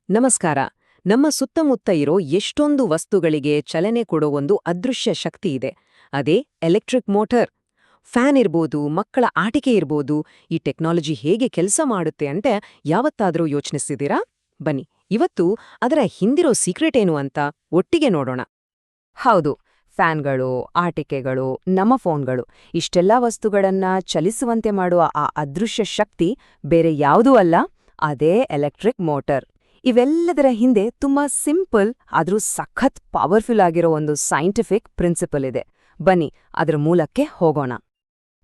ನಮಸ್ಕಾರ. ನಮ್ಮ ಸುತ್ತಮುತ್ತ ಇರೋ ಎಷ್ಟೊಂದು ವಸ್ತುಗಳಿಗೆ ಚಲನೆ ಕೊಡೋ ಒಂದು ಅದೃಶ್ಯ ಶಕ್ತಿ ಇದೆ. ಅದೇ ಎಲೆಕ್ಟ್ರಿಕ್ ಮೋಟಾರ್. ಫ್ಯಾನ್ ಇರ್ಬೋದು, ಮಕ್ಕಳ ಆಟಿಕೆ ಇರ್ಬೋದು, ಈ ಟೆಕ್ನಾಲಜಿ ಹೇಗೆ ಕೆಲಸ ಮಾಡುತ್ತೆ ಅಂತ ಯಾವತ್ತಾದ್ರೂ ಯೋಚಿಸಿದ್ದೀರಾ? ಬನ್ನಿ, ಇವತ್ತು ಅದರ ಹಿಂದಿರೋ ಸೀಕ್ರೆಟ್ ಏನು ಅಂತ ಒಟ್ಟಿಗೆ ನೋಡೋಣ. ಹೌದು, ಫ್ಯಾನ್ಗಳು, ಆಟಿಕೆಗಳು, ನಮ್ಮ ಫೋನ್ಗಳು ಇಷ್ಟೆಲ್ಲ ವಸ್ತುಗಳನ್ನ ಚಲಿಸುವಂತೆ ಮಾಡುವ ಆ ಅದೃಶ್ಯ ಶಕ್ತಿ ಬೇರೆ ಯಾವುದೂ ಅಲ್ಲ, ಅದೇ ಎಲೆಕ್ಟ್ರಿಕ್ ಮೋಟಾರ್. ಇವೆಲ್ಲದರ ಹಿಂದೆ ತುಂಬಾ ಸಿಂಪಲ್ ಆದ್ರೂ ಸಖತ್ ಪವರ್ಫುಲ್ ಆಗಿರೋ ಒಂದು ಸೈಂಟಿಫಿಕ್ ಪ್ರಿನ್ಸಿಪಲ್ ಇದೆ. ಬನ್ನಿ ಅದರ ಮೂಲಕ್ಕೆ ಹೋಗೋಣ.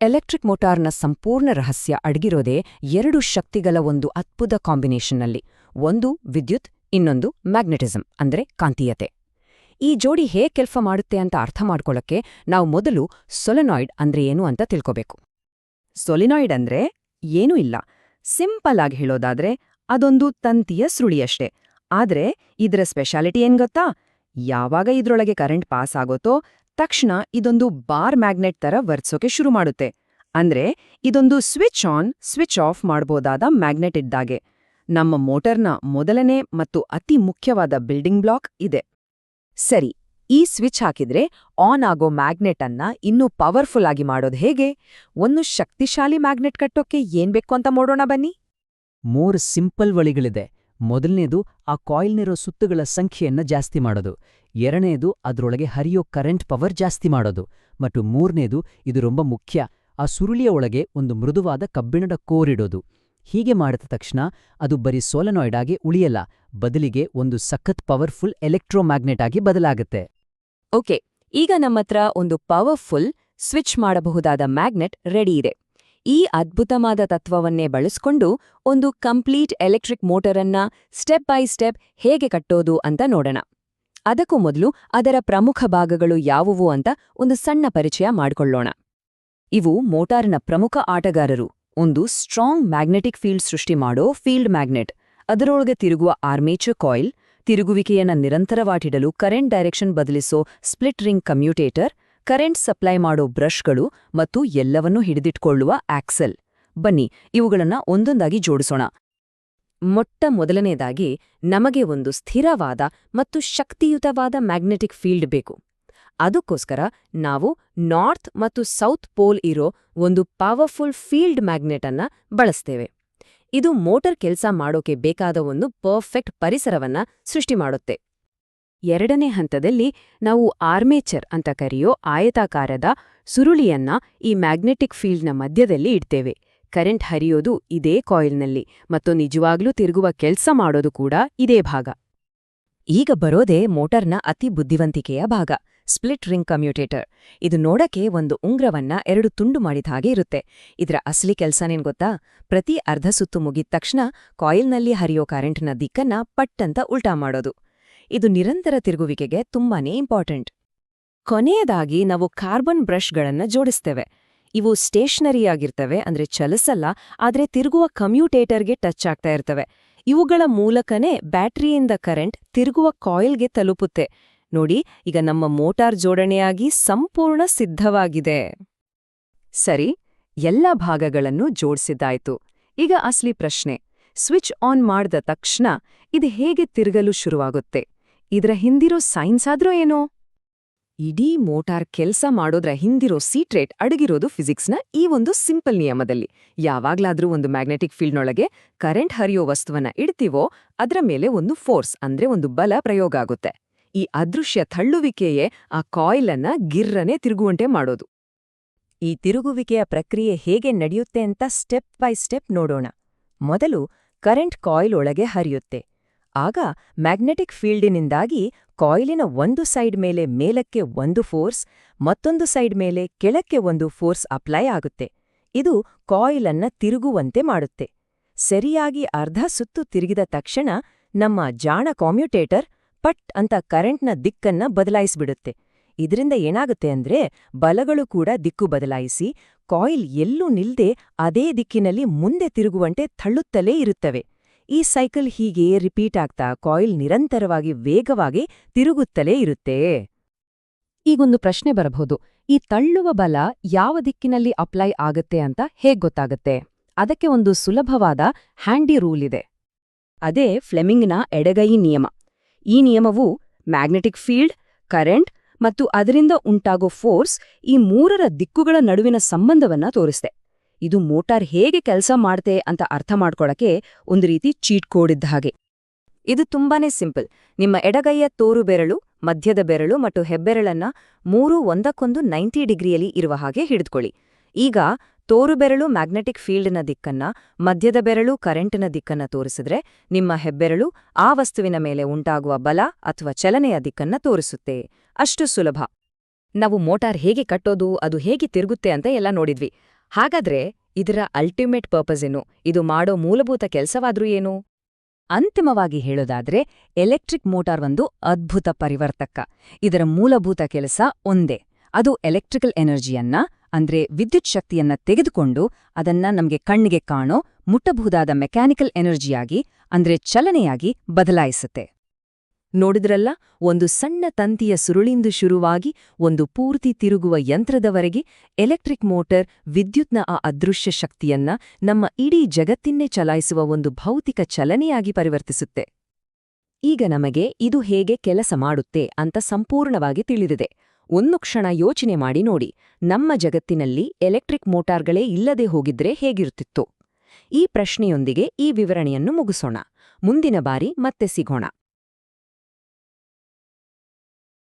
ಎಲೆಕ್ಟ್ರಿಕ್ ಮೋಟಾರ್ನ ಸಂಪೂರ್ಣ ರಹಸ್ಯ ಅಡಗಿರೋದೇ ಎರಡು ಶಕ್ತಿಗಳ ಒಂದು ಅದ್ಭುತ ಕಾಂಬಿನೇಷನ್ನಲ್ಲಿ. ಒಂದು ವಿದ್ಯುತ್, ಇನ್ನೊಂದು ಮ್ಯಾಗ್ನೆಟಿಸಮ್ ಅಂದ್ರೆ ಕಾಂತೀಯತೆ. ಈ ಜೋಡಿ ಹೇಗೆ ಕೆಲಸ ಮಾಡುತ್ತೆ ಅಂತ ಅರ್ಥ ಮಾಡ್ಕೊಳ್ಳೋಕ್ಕೆ ನಾವು ಮೊದಲು ಸೊಲೆನಾಯ್ಡ್ ಅಂದ್ರೆ ಏನು ಅಂತ ತಿಳ್ಕೋಬೇಕು. ಸೊಲೆನಾಯ್ಡ್ ಅಂದ್ರೆ ಏನೂ ಇಲ್ಲ. ಸಿಂಪಲ್ ಆಗಿ ಹೇಳೋದಾದ್ರೆ ಅದೊಂದು ತಂತಿಯ ಸುರುಳಿಯಷ್ಟೇ. ಆದ್ರೆ ಇದರ ಸ್ಪೆಷಾಲಿಟಿ ಏನ್ ಗೊತ್ತಾ? ಯಾವಾಗ ಇದ್ರೊಳಗೆ ಕರೆಂಟ್ ಪಾಸ್ ಆಗೋತೋ ತಕ್ಷಣ ಇದೊಂದು ಬಾರ್ ಮ್ಯಾಗ್ನೆಟ್ ತರ ವರ್ತಿಸೋಕೆ ಶುರು ಮಾಡುತ್ತೆ. ಅಂದ್ರೆ ಇದೊಂದು ಸ್ವಿಚ್ ಆನ್ ಸ್ವಿಚ್ ಆಫ್ ಮಾಡ್ಬೋದಾದ ಮ್ಯಾಗ್ನೆಟ್ ಇದ್ದಾಗೆ. ನಮ್ಮ ಮೋಟರ್ನ ಮೊದಲನೇ ಮತ್ತು ಅತಿ ಮುಖ್ಯವಾದ ಬಿಲ್ಡಿಂಗ್ ಬ್ಲಾಕ್ ಇದೆ. ಸರಿ, ಈ ಸ್ವಿಚ್ ಹಾಕಿದ್ರೆ ಆನ್ ಆಗೋ ಮ್ಯಾಗ್ನೆಟ್ ಅನ್ನ ಇನ್ನೂ ಪವರ್ಫುಲ್ ಆಗಿ ಮಾಡೋದು ಹೇಗೆ? ಒಂದು ಶಕ್ತಿಶಾಲಿ ಮ್ಯಾಗ್ನೆಟ್ ಕಟ್ಟೋಕೆ ಏನ್ಬೇಕು ಅಂತ ನೋಡೋಣ ಬನ್ನಿ. 3 ಸಿಂಪಲ್ ವಳಿಗಳಿದೆ. ಮೊದಲನೇದು ಆ ಕಾಯಿಲ್ನಿರೋ ಸುತ್ತುಗಳ ಸಂಖ್ಯೆಯನ್ನ ಜಾಸ್ತಿ ಮಾಡೋದು. ಎರಡನೇದು ಅದ್ರೊಳಗೆ ಹರಿಯೋ ಕರೆಂಟ್ ಪವರ್ ಜಾಸ್ತಿ ಮಾಡೋದು. ಮತ್ತು ಮೂರನೇದು, ಇದು ரொம்ப ಮುಖ್ಯ, ಆ ಸುರುಳಿಯ ಒಳಗೆ ಒಂದು ಮೃದುವಾದ ಕಬ್ಬಿಣದ ಕೋರಿಡೋದು. ಹೀಗೆ ಮಾಡಿದ ತಕ್ಷಣ ಅದು ಬರೀ ಸೋಲೆನಾಯ್ಡ್ ಆಗಿ ಉಳಿಯಲ್ಲ, ಬದಲಿಗೆ ಒಂದು ಸಖತ್ ಪವರ್ಫುಲ್ ಎಲೆಕ್ಟ್ರೋಮ್ಯಾಗ್ನೆಟ್ ಆಗಿ ಬದಲಾಗುತ್ತೆ. ಓಕೆ, ಈಗ ನಮ್ಮತ್ರ ಒಂದು ಪವರ್ಫುಲ್ ಸ್ವಿಚ್ ಮಾಡಬಹುದಾದ ಮ್ಯಾಗ್ನೆಟ್ ರೆಡಿ ಇದೆ. ಈ ಅದ್ಭುತವಾದ ತತ್ವವನ್ನೇ ಬಳಸ್ಕೊಂಡು ಒಂದು ಕಂಪ್ಲೀಟ್ ಎಲೆಕ್ಟ್ರಿಕ್ ಮೋಟರನ್ನ ಸ್ಟೆಪ್ ಬೈ ಸ್ಟೆಪ್ ಹೇಗೆ ಕಟ್ಟೋದು ಅಂತ ನೋಡೋಣ. ಅದಕ್ಕೂ ಮೊದಲು ಅದರ ಪ್ರಮುಖ ಭಾಗಗಳು ಯಾವುವು ಅಂತ ಒಂದು ಸಣ್ಣ ಪರಿಚಯ ಮಾಡಿಕೊಳ್ಳೋಣ. ಇವು ಮೋಟಾರ್ನ ಪ್ರಮುಖ ಆಟಗಾರರು. ಒಂದು ಸ್ಟ್ರಾಂಗ್ ಮ್ಯಾಗ್ನೆಟಿಕ್ ಫೀಲ್ಡ್ ಸೃಷ್ಟಿ ಮಾಡೋ ಫೀಲ್ಡ್ ಮ್ಯಾಗ್ನೆಟ್, ಅದರೊಳಗೆ ತಿರುಗುವ ಆರ್ಮೇಚರ್ ಕಾಯಿಲ್, ತಿರುಗುವಿಕೆಯನ್ನ ನಿರಂತರವಾಗಿಡಲು ಕರೆಂಟ್ ಡೈರೆಕ್ಷನ್ ಬದಲಿಸೋ split ring commutator, current supply ಮಾಡೋ ಬ್ರಷ್ಗಳು ಮತ್ತು ಎಲ್ಲವನ್ನೂ ಹಿಡಿದಿಟ್ಕೊಳ್ಳುವ ಆಕ್ಸೆಲ್. ಬನ್ನಿ ಇವುಗಳನ್ನ ಒಂದೊಂದಾಗಿ ಜೋಡಿಸೋಣ. ಮೊದಲನೇದಾಗಿ ನಮಗೆ ಒಂದು ಸ್ಥಿರವಾದ ಮತ್ತು ಶಕ್ತಿಯುತವಾದ ಮ್ಯಾಗ್ನೆಟಿಕ್ ಫೀಲ್ಡ್ ಬೇಕು. ಅದಕ್ಕೋಸ್ಕರ ನಾವು ನಾರ್ತ್ ಮತ್ತು ಸೌತ್ ಪೋಲ್ ಇರೋ ಒಂದು ಪವರ್ಫುಲ್ ಫೀಲ್ಡ್ ಮ್ಯಾಗ್ನೆಟ್ ಅನ್ನ ಬಳಸ್ತೇವೆ. ಇದು ಮೋಟಾರ್ ಕೆಲಸ ಮಾಡೋಕೆ ಬೇಕಾದ ಒಂದು ಪರ್ಫೆಕ್ಟ್ ಪರಿಸರವನ್ನ ಸೃಷ್ಟಿ ಮಾಡುತ್ತೆ. ಎರಡನೇ ಹಂತದಲ್ಲಿ ನಾವು ಆರ್ಮೇಚರ್ ಅಂತ ಕರೆಯೋ ಆಯತಾಕಾರದ ಸುರುಳಿಯನ್ನ ಈ ಮ್ಯಾಗ್ನೆಟಿಕ್ ಫೀಲ್ಡ್ನ ಮಧ್ಯದಲ್ಲಿ ಇಡ್ತೇವೆ. ಕರೆಂಟ್ ಹರಿಯೋದು ಇದೇ ಕಾಯಿಲ್ನಲ್ಲಿ ಮತ್ತು ನಿಜವಾಗ್ಲೂ ತಿರುಗುವ ಕೆಲ್ಸ ಮಾಡೋದು ಕೂಡ ಇದೇ ಭಾಗ. ಈಗ ಬರೋದೇ ಮೋಟಾರ್ನ ಅತಿ ಬುದ್ಧಿವಂತಿಕೆಯ ಭಾಗ, ಸ್ಪ್ಲಿಟ್ ರಿಂಗ್ ಕಮ್ಯೂಟೇಟರ್. ಇದು ನೋಡಕ್ಕೆ ಒಂದು ಉಂಗ್ರವನ್ನ 2 ತುಂಡು ಮಾಡಿದ ಹಾಗೆ ಇರುತ್ತೆ. ಇದರ ಅಸಲಿ ಕೆಲ್ಸನೇನ್ ಗೊತ್ತಾ? ಪ್ರತಿ ಅರ್ಧ ಸುತ್ತು ಮುಗಿದ ತಕ್ಷಣ ಕಾಯಿಲ್ನಲ್ಲಿ ಹರಿಯೋ ಕರೆಂಟ್ನ ದಿಕ್ಕನ್ನ ಪಟ್ಟಂತ ಉಲ್ಟಾ ಮಾಡೋದು. ಇದು ನಿರಂತರ ತಿರುಗುವಿಕೆಗೆ ತುಂಬಾನೇ ಇಂಪಾರ್ಟೆಂಟ್. ಕೊನೆಯದಾಗಿ ನಾವು ಕಾರ್ಬನ್ ಬ್ರಷ್ಗಳನ್ನ ಜೋಡಿಸ್ತೇವೆ. ಇವು ಸ್ಟೇಷನರಿಯಾಗಿರ್ತವೆ, ಅಂದ್ರೆ ಚಲಿಸಲ್ಲ, ಆದ್ರೆ ತಿರುಗುವ ಕಮ್ಯೂಟೇಟರ್ಗೆ ಟಚ್ ಆಗ್ತಾ ಇರ್ತವೆ. ಇವುಗಳ ಮೂಲಕನೇ ಬ್ಯಾಟರಿಯಿಂದ ಕರೆಂಟ್ ತಿರುಗುವ ಕಾಯಿಲ್ಗೆ ತಲುಪುತ್ತೆ. ನೋಡಿ, ಈಗ ನಮ್ಮ ಮೋಟಾರ್ ಜೋಡಣೆಯಾಗಿ ಸಂಪೂರ್ಣ ಸಿದ್ಧವಾಗಿದೆ. ಸರಿ, ಎಲ್ಲ ಭಾಗಗಳನ್ನು ಜೋಡಿಸಿದ್ದಾಯ್ತು. ಈಗ ಅಸಲಿ ಪ್ರಶ್ನೆ, ಸ್ವಿಚ್ ಆನ್ ಮಾಡಿದ ತಕ್ಷಣ ಇದು ಹೇಗೆ ತಿರುಗಲು ಶುರುವಾಗುತ್ತೆ? ಇದರ ಹಿಂದಿರೋ ಸೈನ್ಸ್ ಆದ್ರೂ ಏನೋ? ಇಡೀ ಮೋಟಾರ್ ಕೆಲ್ಸ ಮಾಡೋದ್ರ ಹಿಂದಿರೋ ಸೀಕ್ರೆಟ್ ಅಡಗಿರೋದು ಫಿಸಿಕ್ಸ್ನ ಈ ಒಂದು ಸಿಂಪಲ್ ನಿಯಮದಲ್ಲಿ. ಯಾವಾಗ್ಲಾದ್ರೂ ಒಂದು ಮ್ಯಾಗ್ನೆಟಿಕ್ ಫೀಲ್ಡ್ನೊಳಗೆ ಕರೆಂಟ್ ಹರಿಯೋ ವಸ್ತುವನ್ನ ಇಡ್ತೀವೋ ಅದರ ಮೇಲೆ ಒಂದು ಫೋರ್ಸ್ ಅಂದ್ರೆ ಒಂದು ಬಲ ಪ್ರಯೋಗ ಆಗುತ್ತೆ. ಈ ಅದೃಶ್ಯ ತಳ್ಳುವಿಕೆಯೇ ಆ ಕಾಯಿಲ್ ಅನ್ನ ಗಿರ್ರನೆ ತಿರುಗುವಂತೆ ಮಾಡೋದು. ಈ ತಿರುಗುವಿಕೆಯ ಪ್ರಕ್ರಿಯೆ ಹೇಗೆ ನಡೆಯುತ್ತೆ ಅಂತ ಸ್ಟೆಪ್ ಬೈ ಸ್ಟೆಪ್ ನೋಡೋಣ. ಮೊದಲು ಕರೆಂಟ್ ಕಾಯಿಲ್ ಒಳಗೆ ಹರಿಯುತ್ತೆ. ಆಗ ಮ್ಯಾಗ್ನೆಟಿಕ್ ಫೀಲ್ಡಿನಿಂದಾಗಿ ಕಾಯಿಲಿನ ಒಂದು ಸೈಡ್ ಮೇಲೆ ಮೇಲಕ್ಕೆ ಒಂದು ಫೋರ್ಸ್, ಮತ್ತೊಂದು ಸೈಡ್ ಮೇಲೆ ಕೆಳಕ್ಕೆ ಒಂದು ಫೋರ್ಸ್ ಅಪ್ಲೈ ಆಗುತ್ತೆ. ಇದು ಕಾಯಿಲ್ ಅನ್ನ ತಿರುಗುವಂತೆ ಮಾಡುತ್ತೆ. ಸರಿಯಾಗಿ ಅರ್ಧ ಸುತ್ತು ತಿರುಗಿದ ತಕ್ಷಣ ನಮ್ಮ ಜಾಣ ಕಮ್ಯೂಟೇಟರ್ ಪಟ್ ಅಂತ ಕರೆಂಟ್ನ ದಿಕ್ಕನ್ನ ಬದಲಾಯಿಸ್ಬಿಡುತ್ತೆ. ಇದರಿಂದ ಏನಾಗುತ್ತೆ ಅಂದ್ರೆ ಬಲಗಳು ಕೂಡ ದಿಕ್ಕು ಬದಲಾಯಿಸಿ ಕಾಯಿಲ್ ಎಲ್ಲೂ ನಿಲ್ದೆ ಅದೇ ದಿಕ್ಕಿನಲ್ಲಿ ಮುಂದೆ ತಿರುಗುವಂತೆ ತಳ್ಳುತ್ತಲೇ ಇರುತ್ತವೆ. ಈ ಸೈಕಲ್ ಹೀಗೆ ರಿಪೀಟ್ ಆಗ್ತಾ ಕಾಯಿಲ್ ನಿರಂತರವಾಗಿ ವೇಗವಾಗಿ ತಿರುಗುತ್ತಲೇ ಇರುತ್ತೆ. ಈಗೊಂದು ಪ್ರಶ್ನೆ ಬರಬಹುದು, ಈ ತಳ್ಳುವ ಬಲ ಯಾವ ದಿಕ್ಕಿನಲ್ಲಿ ಅಪ್ಲೈ ಆಗತ್ತೆ ಅಂತ ಹೇಗ್ ಗೊತ್ತಾಗತ್ತೆ? ಅದಕ್ಕೆ ಒಂದು ಸುಲಭವಾದ ಹ್ಯಾಂಡಿ ರೂಲ್ ಇದೆ. ಅದೇ ಫ್ಲೆಮಿಂಗ್ನ ಎಡಗೈ ನಿಯಮ. ಈ ನಿಯಮವು ಮ್ಯಾಗ್ನೆಟಿಕ್ ಫೀಲ್ಡ್, ಕರೆಂಟ್ ಮತ್ತು ಅದರಿಂದ ಉಂಟಾಗೋ ಫೋರ್ಸ್ ಈ ಮೂರರ ದಿಕ್ಕುಗಳ ನಡುವಿನ ಸಂಬಂಧವನ್ನ ತೋರಿಸ್ದೆ. ಇದು ಮೋಟಾರ್ ಹೇಗೆ ಕೆಲಸ ಮಾಡ್ತೆ ಅಂತ ಅರ್ಥ ಮಾಡ್ಕೊಳಕ್ಕೆ ಒಂದು ರೀತಿ ಚೀಟ್ ಕೋಡ್ ಇದ್ದ ಹಾಗೆ. ಇದು ತುಂಬಾನೇ ಸಿಂಪಲ್. ನಿಮ್ಮ ಎಡಗೈಯ ತೋರು ಬೆರಳು, ಮಧ್ಯದ ಬೆರಳು ಮತ್ತು ಹೆಬ್ಬೆರಳನ್ನ ಮೂರೂ ಒಂದಕ್ಕೊಂದು 90 ಡಿಗ್ರಿಯಲ್ಲಿ ಇರುವ ಹಾಗೆ ಹಿಡಿದುಕೊಳ್ಳಿ. ಈಗ ತೋರು ಬೆರಳು ಮ್ಯಾಗ್ನೆಟಿಕ್ ಫೀಲ್ಡ್ನ ದಿಕ್ಕನ್ನ, ಮಧ್ಯದ ಬೆರಳು ಕರೆಂಟ್ನ ದಿಕ್ಕನ್ನ ತೋರಿಸಿದ್ರೆ ನಿಮ್ಮ ಹೆಬ್ಬೆರಳು ಆ ವಸ್ತುವಿನ ಮೇಲೆ ಉಂಟಾಗುವ ಬಲ ಅಥವಾ ಚಲನೆಯ ದಿಕ್ಕನ್ನ ತೋರಿಸುತ್ತೆ. ಅಷ್ಟು ಸುಲಭ. ನಾವು ಮೋಟಾರ್ ಹೇಗೆ ಕಟ್ಟೋದು, ಅದು ಹೇಗೆ ತಿರುಗುತ್ತೆ ಅಂತ ಎಲ್ಲ ನೋಡಿದ್ವಿ. ಹಾಗಾದ್ರೆ ಇದರ ಅಲ್ಟಿಮೇಟ್ ಪರ್ಪಸ್ ಏನು? ಇದು ಮಾಡೋ ಮೂಲಭೂತ ಕೆಲಸವಾದ್ರೂ ಏನು? ಅಂತಿಮವಾಗಿ ಹೇಳೋದಾದ್ರೆ ಎಲೆಕ್ಟ್ರಿಕ್ ಮೋಟಾರ್ ಒಂದು ಅದ್ಭುತ ಪರಿವರ್ತಕ. ಇದರ ಮೂಲಭೂತ ಕೆಲಸ ಒಂದೇ. ಅದು ಎಲೆಕ್ಟ್ರಿಕಲ್ ಎನರ್ಜಿಯನ್ನ, ಅಂದ್ರೆ ವಿದ್ಯುತ್ ಶಕ್ತಿಯನ್ನ ತೆಗೆದುಕೊಂಡು ಅದನ್ನ ನಮ್ಗೆ ಕಣ್ಣಿಗೆ ಕಾಣೋ ಮುಟ್ಟಬಹುದಾದ ಮೆಕ್ಯಾನಿಕಲ್ ಎನರ್ಜಿಯಾಗಿ, ಅಂದ್ರೆ ಚಲನೆಯಾಗಿ ಬದಲಾಯಿಸುತ್ತೆ. ನೋಡಿದ್ರಲ್ಲ, ಒಂದು ಸಣ್ಣ ತಂತಿಯ ಸುರುಳಿಂದು ಶುರುವಾಗಿ ಒಂದು ಪೂರ್ತಿ ತಿರುಗುವ ಯಂತ್ರದವರೆಗೆ ಎಲೆಕ್ಟ್ರಿಕ್ ಮೋಟಾರ್ ವಿದ್ಯುತ್ನ ಆ ಅದೃಶ್ಯ ಶಕ್ತಿಯನ್ನ ನಮ್ಮ ಇಡೀ ಜಗತ್ತಿನ್ನೇ ಚಲಾಯಿಸುವ ಒಂದು ಭೌತಿಕ ಚಲನೆಯಾಗಿ ಪರಿವರ್ತಿಸುತ್ತೆ. ಈಗ ನಮಗೆ ಇದು ಹೇಗೆ ಕೆಲಸ ಮಾಡುತ್ತೆ ಅಂತ ಸಂಪೂರ್ಣವಾಗಿ ತಿಳಿದಿದೆ. ಒಂದು ಕ್ಷಣ ಯೋಚನೆ ಮಾಡಿ ನೋಡಿ, ನಮ್ಮ ಜಗತ್ತಿನಲ್ಲಿ ಎಲೆಕ್ಟ್ರಿಕ್ ಮೋಟಾರ್ಗಳೇ ಇಲ್ಲದೆ ಹೋಗಿದ್ರೆ ಹೇಗಿರುತ್ತಿತ್ತು? ಈ ಪ್ರಶ್ನೆಯೊಂದಿಗೆ ಈ ವಿವರಣೆಯನ್ನು ಮುಗಿಸೋಣ. ಮುಂದಿನ ಬಾರಿ ಮತ್ತೆ ಸಿಗೋಣ.